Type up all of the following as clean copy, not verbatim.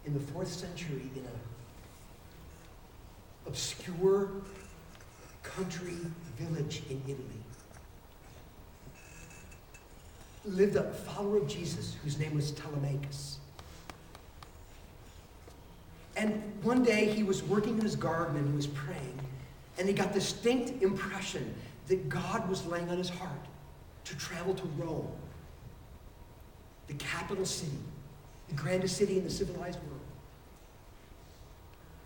in the 4th century in an obscure country village in Italy lived a follower of Jesus whose name was Telemachus. And one day he was working in his garden and he was praying, and he got the distinct impression that God was laying on his heart to travel to Rome, the capital city, the grandest city in the civilized world.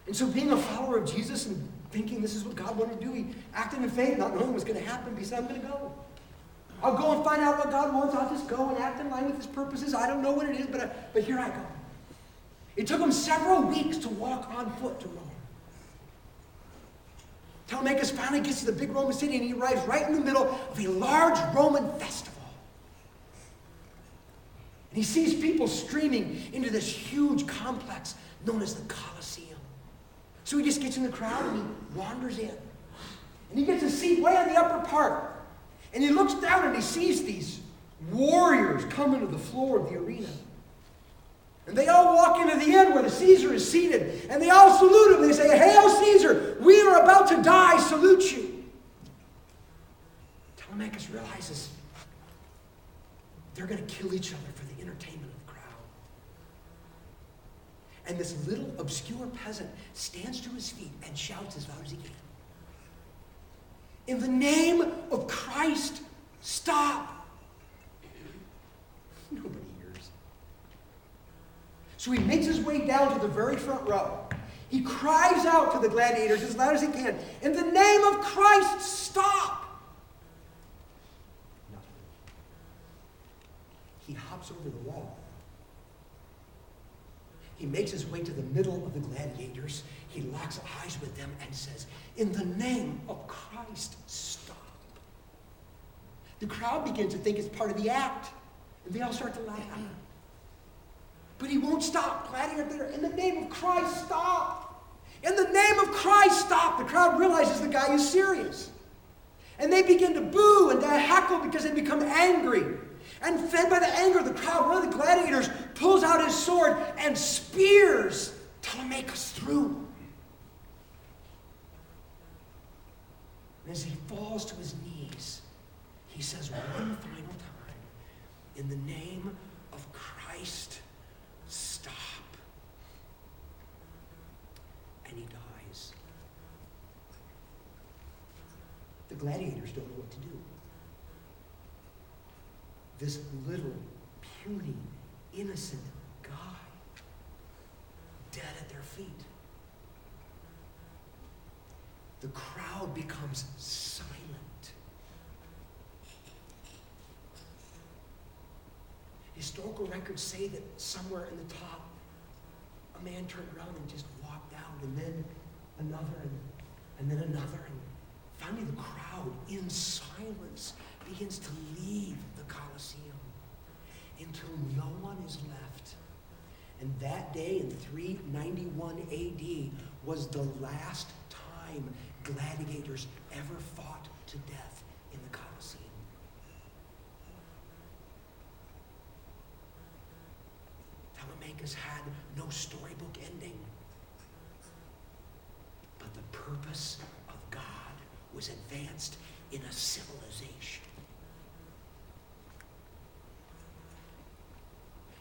And so being a follower of Jesus and thinking this is what God wanted to do, he acted in faith, not knowing what was going to happen, but he said, I'm going to go. I'll go and find out what God wants. I'll just go and act in line with his purposes. I don't know what it is, but here I go. It took him several weeks to walk on foot to Rome. Telemachus finally gets to the big Roman city, and he arrives right in the middle of a large Roman festival. And he sees people streaming into this huge complex known as the Colosseum. So he just gets in the crowd and he wanders in. And he gets a seat way on the upper part. And he looks down and he sees these warriors come into the floor of the arena. And they all walk into the end where the Caesar is seated. And they all salute him. They say, Hail Caesar, we are about to die, salute you. Telemachus realizes they're going to kill each other for the entertainment of the crowd. And this little obscure peasant stands to his feet and shouts as loud as he can. In the name of Christ, stop. Nobody hears. So he makes his way down to the very front row. He cries out to the gladiators as loud as he can, in the name of Christ, stop. Nothing. He hops over the wall. He makes his way to the middle of the gladiators. He locks eyes with them and says, in the name of Christ, stop. The crowd begins to think it's part of the act, and they all start to laugh. But he won't stop. Gladiator, in the name of Christ, stop. In the name of Christ, stop. The crowd realizes the guy is serious. And they begin to boo and to heckle because they become angry. And fed by the anger of the crowd, one of the gladiators pulls out his sword and spears Telemachus through. And as he falls to his knees, he says one final time, in the name of Christ, stop. And he dies. The gladiators don't know what to do. This little, puny, innocent guy, dead at their feet. The crowd becomes silent. Historical records say that somewhere in the top, a man turned around and just walked out, and then another, and then another, and finally the crowd, in silence, begins to leave the Colosseum until no one is left. And that day in 391 AD was the last time gladiators ever fought to death in the Colosseum. Telemachus had no storybook ending, but the purpose of God was advanced in a civilization.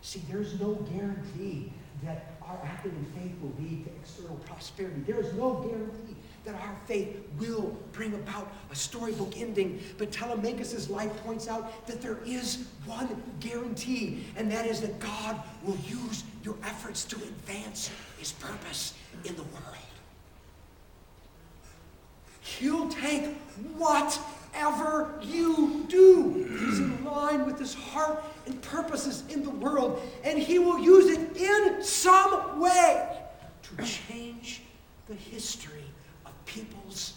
See, there's no guarantee that our acting in faith will lead to external prosperity. There is no guarantee that our faith will bring about a storybook ending. But Telemachus' life points out that there is one guarantee, and that is that God will use your efforts to advance his purpose in the world. He'll take whatever you do. It's in line with his heart and purposes in the world, and he will use it in some way to change the history of people's